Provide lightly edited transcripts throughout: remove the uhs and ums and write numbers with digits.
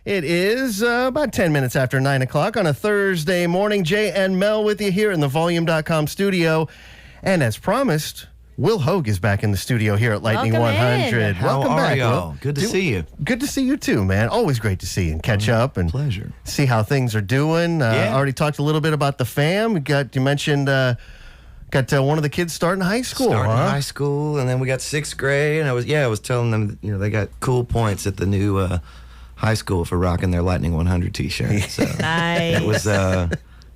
It is about 10 minutes after 9 o'clock on a Thursday morning. Jay and Mel with you here in the Volume.com studio. And as promised, Will Hoge is back in the studio here at Lightning Welcome 100. in. Welcome How are back, y'all? Will. Good to see you. Good to see you too, man. Always great to see you and catch up and Pleasure. see how things are doing. Already talked a little bit about the fam. You mentioned got one of the kids starting high school. High school, and then we got 6th grade. And I was telling them, they got cool points at the new high school for rocking their Lightning 100 t-shirt. So Nice. it was.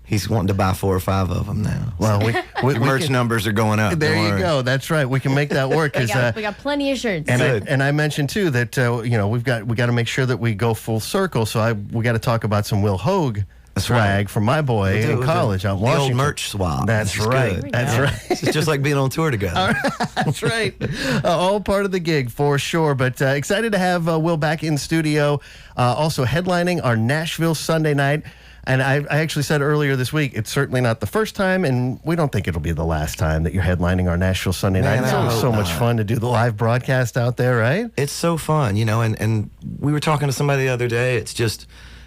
He's wanting to buy 4 or 5 of them now. Well, The merch numbers are going up. There don't you worry. go. That's right. We can make that work. we got plenty of shirts. And I mentioned too that we got to make sure that we go full circle. So we got to talk about some Will Hoge swag from my boy in college out in Washington. The old merch swap. That's right. That's right. It's just like being on tour together. That's right. All part of the gig for sure. But excited to have Will back in studio. Also headlining our Nashville Sunday night. And I actually said earlier this week, it's certainly not the first time, and we don't think it'll be the last time that you're headlining our Nashville Sunday night. It's always so much fun to do the live broadcast out there, right? It's so fun, and we were talking to somebody the other day. It's just,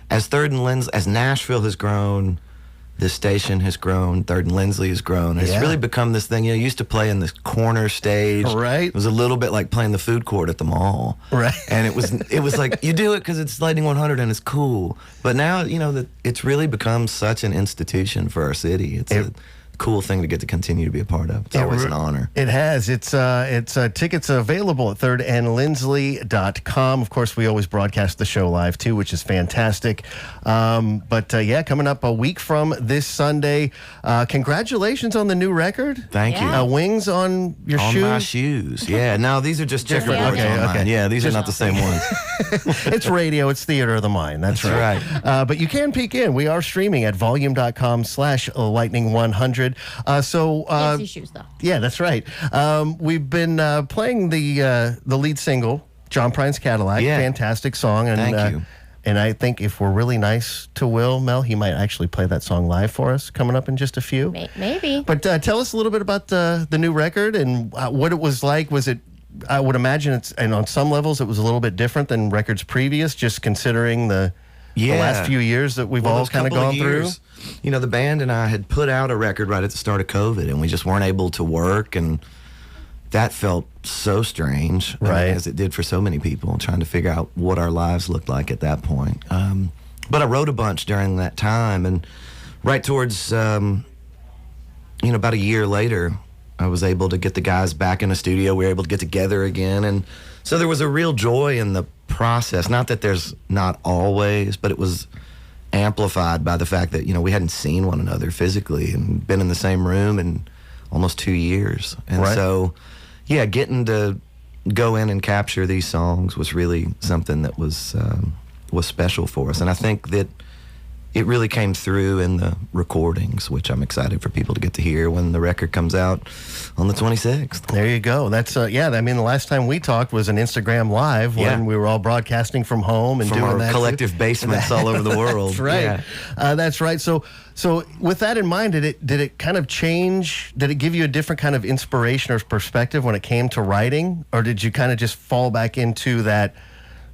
as Nashville has grown, this station has grown, Third and Lindsley has grown. It's really become this thing. You used to play in this corner stage. Right. It was a little bit like playing the food court at the mall. Right. And it was like, you do it because it's Lightning 100 and it's cool. But now, that it's really become such an institution for our city. It's a cool thing to get to continue to be a part of. It's always an honor. It has. It's tickets available at thirdandlindsley.com. Of course, we always broadcast the show live too, which is fantastic. But coming up a week from this Sunday. Congratulations on the new record. Thank you. Wings on your shoes. On my shoes. Yeah. No, these are just checkerboards on mine. Yeah, these are not the same ones. It's radio. It's theater of the mind. That's right. But you can peek in. We are streaming at volume.com/lightning100. Can't see shoes though. Yeah, that's right. We've been playing the lead single, John Prine's Cadillac. Yeah. Fantastic song. And, Thank you. And I think if we're really nice to Will, Mel, he might actually play that song live for us coming up in just a few. Maybe. But tell us a little bit about the new record and what it was like. Was it, I would imagine and on some levels it was a little bit different than records previous, just considering the last few years that we've all kind of gone through. The band and I had put out a record right at the start of COVID, and we just weren't able to work, and that felt so strange, right? As it did for so many people, trying to figure out what our lives looked like at that point. But I wrote a bunch during that time, and right towards, about a year later, I was able to get the guys back in the studio. We were able to get together again, and so there was a real joy in the process. Not that there's not always, but it was amplified by the fact that we hadn't seen one another physically and been in the same room in almost 2 years. And so getting to go in and capture these songs was really something that was special for us. And I think that it really came through in the recordings, which I'm excited for people to get to hear when the record comes out on the 26th. There you go. That's the last time we talked was an Instagram Live when we were all broadcasting from home and from doing our that collective basements all over the world. That's right. Yeah. That's right. So with that in mind, did it kind of change? Did it give you a different kind of inspiration or perspective when it came to writing, or did you kind of just fall back into that?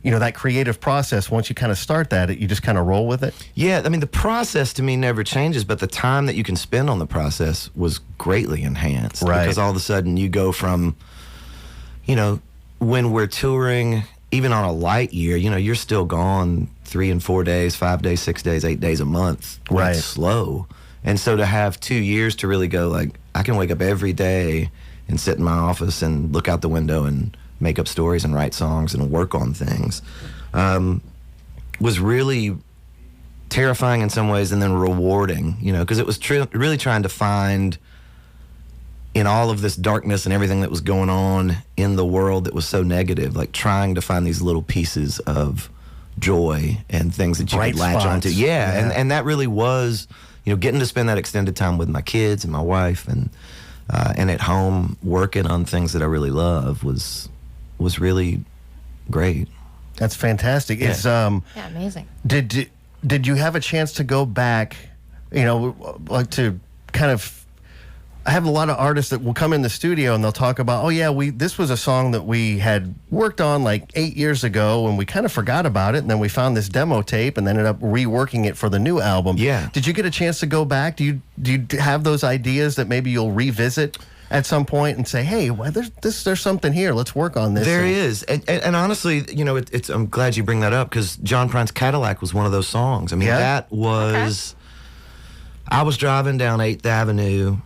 That creative process, once you kind of start that, you just kind of roll with it? Yeah, the process to me never changes, but the time that you can spend on the process was greatly enhanced. Right. Because all of a sudden you go from, when we're touring, even on a light year, you're still gone 3 and 4 days, 5 days, 6 days, 8 days a month. Right. It's slow. And so to have 2 years to really go, I can wake up every day and sit in my office and look out the window and make up stories and write songs and work on things, was really terrifying in some ways and then rewarding, because it was really trying to find in all of this darkness and everything that was going on in the world that was so negative, trying to find these little pieces of joy and things that you could latch onto. Yeah. And that really was, getting to spend that extended time with my kids and my wife and at home working on things that I really love was really great. That's fantastic. Yeah. It's amazing. Did you have a chance to go back, to kind of, I have a lot of artists that will come in the studio and they'll talk about, oh yeah, this was a song that we had worked on like 8 years ago and we kind of forgot about it, and then we found this demo tape and ended up reworking it for the new album. Yeah. Did you get a chance to go back? Do you have those ideas that maybe you'll revisit at some point and say, hey, well, there's something here, let's work on this? There is. And honestly, you know, I'm glad you bring that up, because John Prine's Cadillac was one of those songs. I mean, that was, I was driving down 8th Avenue,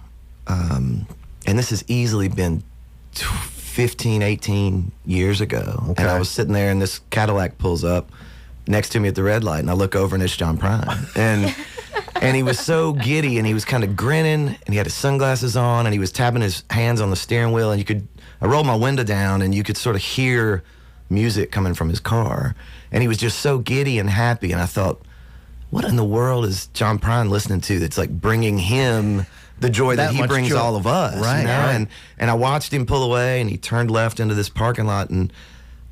and this has easily been 15, 18 years ago. Okay. And I was sitting there, and this Cadillac pulls up next to me at the red light, and I look over, and it's John Prine. And he was so giddy, and he was kind of grinning, and he had his sunglasses on, and he was tapping his hands on the steering wheel, and I rolled my window down, and you could sort of hear music coming from his car. And he was just so giddy and happy, and I thought, what in the world is John Prine listening to that's like bringing him the joy that he brings all of us? Right, you know? right. And I watched him pull away, and he turned left into this parking lot, and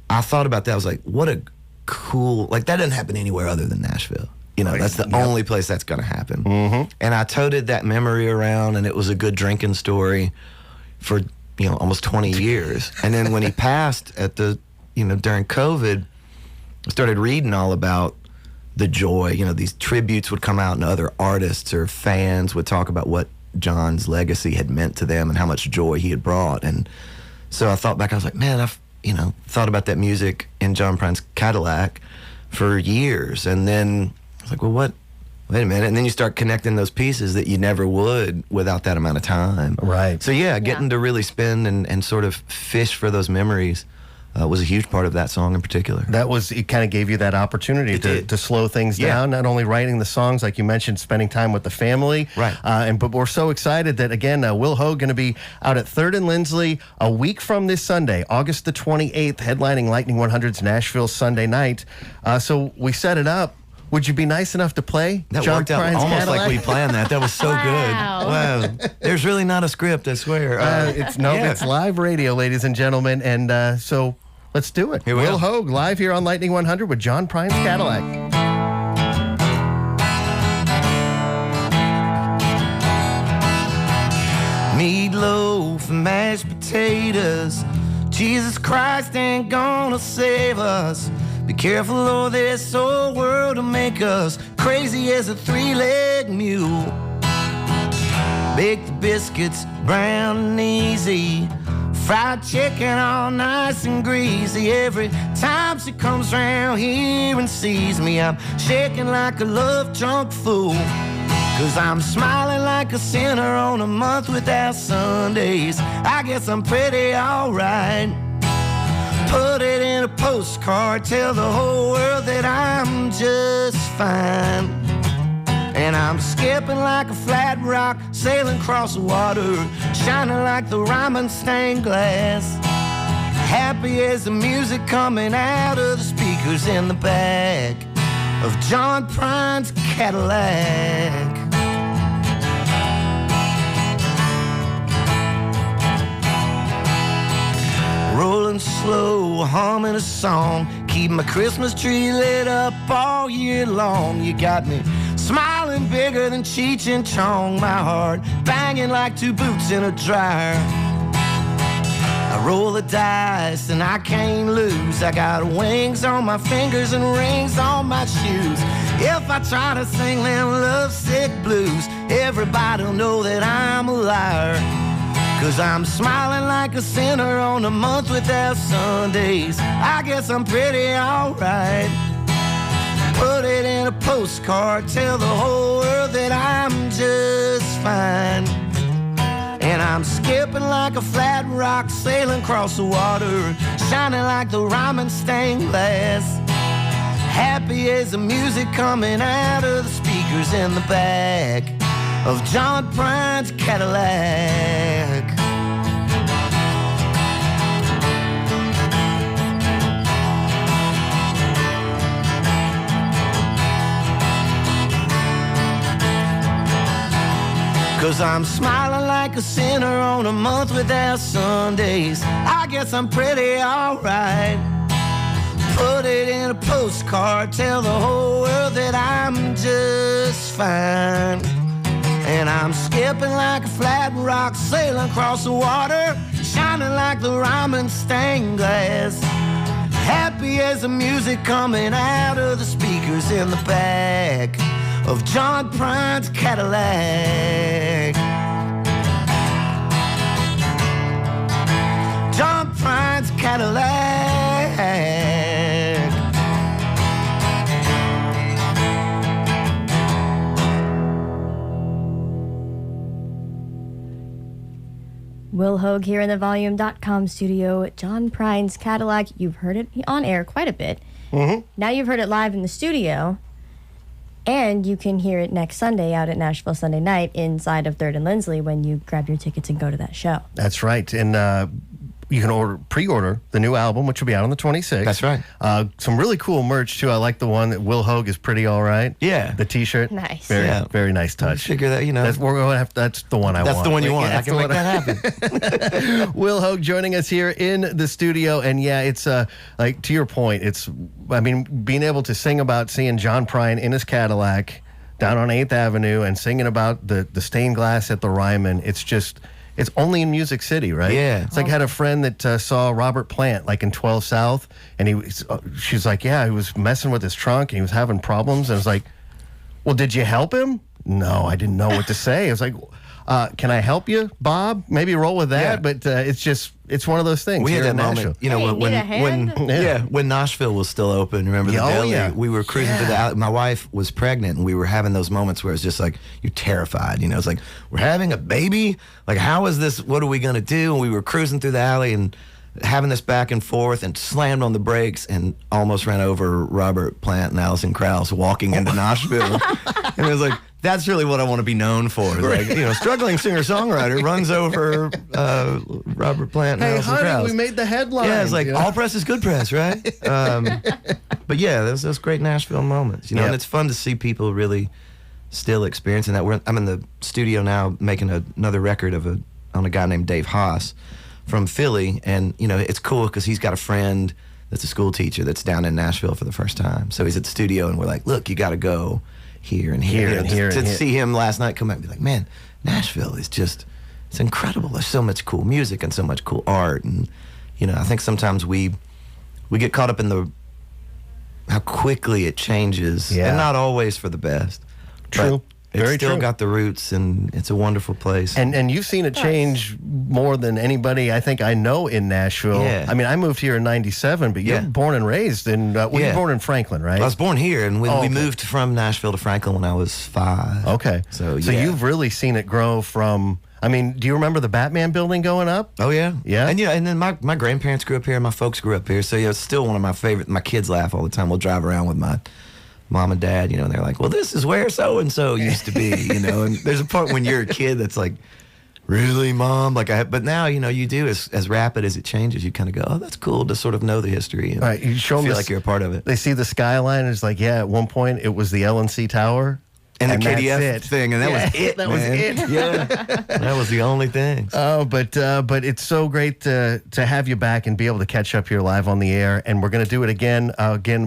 I thought about that. I was like, what a cool, like, that doesn't happen anywhere other than Nashville. You know, that's the only place that's going to happen. Mm-hmm. And I toted that memory around, and it was a good drinking story for, you know, almost 20 years. And then when he passed during COVID, I started reading all about the joy. You know, these tributes would come out, and other artists or fans would talk about what John's legacy had meant to them and how much joy he had brought. And so I thought back, I was like, man, I've, thought about that music in John Prine's Cadillac for years. And then I was like, well, wait a minute. And then you start connecting those pieces that you never would without that amount of time. Right. So getting to really spin and sort of fish for those memories was a huge part of that song in particular. It kind of gave you that opportunity to slow things down, not only writing the songs, like you mentioned, spending time with the family. Right. But we're so excited that, again, Will Hoge going to be out at 3rd and Lindsley a week from this Sunday, August the 28th, headlining Lightning 100's Nashville Sunday night. So we set it up. Would you be nice enough to play That John worked out Prine's almost Cadillac? like we planned that. That was so Wow. good. Wow. There's really not a script, I swear. It's live radio, ladies and gentlemen, and so let's do it. Here we Will go. Hoge live here on Lightning 100 with John Prine's Cadillac. Meatloaf and mashed potatoes. Jesus Christ ain't gonna save us. Be careful, oh, this old world will make us crazy as a 3-legged mule. Bake the biscuits brown and easy. Fried chicken all nice and greasy. Every time she comes round here and sees me, I'm shaking like a love-drunk fool. 'Cause I'm smiling like a sinner on a month without Sundays. I guess I'm pretty alright. Put it in a postcard, tell the whole world that I'm just fine. And I'm skipping like a flat rock, sailing across the water, shining like the Ryman stained glass. Happy as the music coming out of the speakers in the back of John Prine's Cadillac. Rolling slow, humming a song, keep my Christmas tree lit up all year long. You got me smiling bigger than Cheech and Chong, my heart banging like 2 boots in a dryer. I roll the dice and I can't lose. I got wings on my fingers and rings on my shoes. If I try to sing them lovesick blues, everybody'll know that I'm a liar. 'Cause I'm smiling like a sinner on a month without Sundays. I guess I'm pretty alright. Put it in a postcard, tell the whole world that I'm just fine. And I'm skipping like a flat rock, sailing across the water, shining like the Ryman stained glass. Happy as the music coming out of the speakers in the back of John Prine's Cadillac. Cause I'm smiling like a sinner on a month without Sundays. I guess I'm pretty alright. Put it in a postcard, tell the whole world that I'm just fine. And I'm skipping like a flat rock, sailing across the water, shining like the ramen stained glass. Happy as the music coming out of the speakers in the back of John Prine's Cadillac. John Prine's Cadillac. Will Hoge here in the Volume.com studio at John Prine's Cadillac. You've heard it on air quite a bit. Mm-hmm. Now you've heard it live in the studio. And you can hear it next Sunday out at Nashville Sunday night inside of 3rd and Lindsley when you grab your tickets and go to that show. That's right. And you can pre-order the new album, which will be out on the 26th. That's right. Some really cool merch, too. I like the one that Will Hoge is pretty all right. Yeah. The T-shirt. Nice. Very nice touch. Figure that, That's the one I want. That's the one you want. Yeah, I can make that happen. Will Hoge joining us here in the studio. And yeah, it's like to your point, being able to sing about seeing John Prine in his Cadillac down on 8th Avenue and singing about the stained glass at the Ryman. It's only in Music City, right? Yeah. It's like I had a friend that saw Robert Plant like in 12 South, and she's like, yeah, he was messing with his trunk and he was having problems. And I was like, well, did you help him? No, I didn't know what to say. I was like, can I help you, Bob? Maybe roll with that. Yeah. But it's one of those things. We had here that in moment, Hey, when Nashville was still open. Remember the deli? Yeah. We were cruising through the alley. My wife was pregnant, and we were having those moments where it's just like you're terrified. It's like we're having a baby. Like, how is this? What are we gonna do? And we were cruising through the alley and having this back and forth, and slammed on the brakes and almost ran over Robert Plant and Alison Krauss walking into Nashville. And it was like, that's really what I want to be known for. Like, struggling singer-songwriter runs over Robert Plant and Hey, Alison honey, Krauss. we made the headline. Yeah, it's like all press is good press, right? But yeah, those great Nashville moments, Yep. and it's fun to see people really still experiencing that. I'm in the studio now making another record on a guy named Dave Haas from Philly, and it's cool because he's got a friend that's a school teacher that's down in Nashville for the first time. So he's at the studio, and we're like, look, you got to go here and here. To see him last night come out and be like, man, Nashville is just, it's incredible. There's so much cool music and so much cool art. And, I think sometimes we get caught up in how quickly it changes. Yeah. And not always for the best. True. But it's Very still true. got the roots, and it's a wonderful place. And you've seen it change more than anybody I think I know in Nashville. Yeah. I mean, I moved here in '97, but you're Yeah. born and raised in. You're Yeah. born in Franklin, right? I was born here, and when Oh, we okay. moved from Nashville to Franklin when I was 5. Okay. So you've really seen it grow from. I mean, do you remember the Batman building going up? Oh yeah, Yeah? and then my grandparents grew up here, my folks grew up here, so it's still one of my favorite. My kids laugh all the time. We'll drive around with my mom and dad, and they're like, well, this is where so and so used to be, and there's a part when you're a kid that's like, really, Mom? But now you do as rapid as it changes, you kind of go, oh, that's cool to sort of know the history and All right, you show them feel like you're a part of it. They see the skyline, and it's like, yeah, at one point it was the LNC Tower. And the that's KDF it. thing, and that was it. That was man. it. Yeah, that was the only thing. Oh, but it's so great to have you back and be able to catch up here live on the air. And we're going to do it again,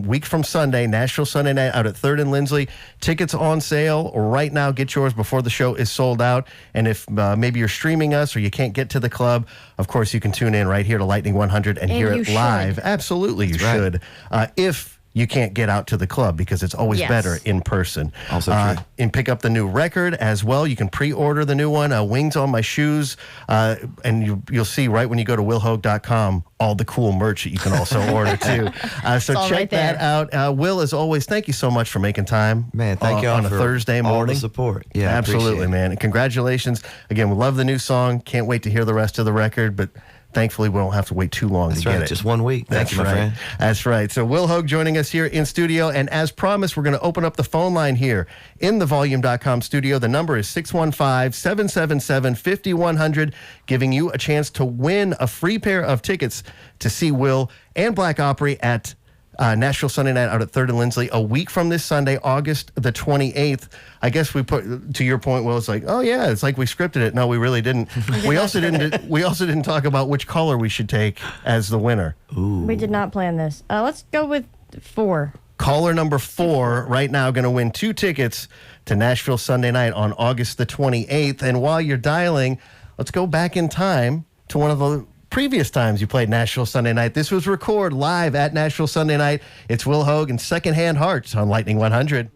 week from Sunday, Nashville Sunday night out at 3rd and Lindsley. Tickets on sale right now. Get yours before the show is sold out. And if maybe you're streaming us or you can't get to the club, of course, you can tune in right here to Lightning 100 and hear you it live. should. Absolutely, you That's should. If you can't get out to the club, because it's always Yes. better in person. Also true. And pick up the new record as well. You can pre-order the new one, Wings on My Shoes, and you'll see right when you go to willhoge.com all the cool merch that you can also order too. So all check right that there. out. Will, as always, thank you so much for making time. Man, thank y'all on a for Thursday all morning. the support. Yeah, I absolutely, appreciate it. man. And congratulations again. We love the new song. Can't wait to hear the rest of the record, but. Thankfully, we don't have to wait too long That's to get right, it. just 1 week. Thank you, my right. friend. That's right. So Will Hoge joining us here in studio. And as promised, we're going to open up the phone line here in the Volume.com studio. The number is 615-777-5100, giving you a chance to win a free pair of tickets to see Will and Black Opry at Nashville Sunday night out at 3rd and Lindsley a week from this Sunday, August the 28th. I guess we put, to your point, Will, it's like, oh yeah, it's like we scripted it. No, we really didn't. We also didn't talk about which caller we should take as the winner. We did not plan this. Let's go with 4. Caller number 4 right now going to win 2 tickets to Nashville Sunday night on August the 28th. And while you're dialing, let's go back in time to one of the previous times you played Nashville Sunday Night. This was recorded live at Nashville Sunday Night. It's Will Hoge and Secondhand Hearts on Lightning 100.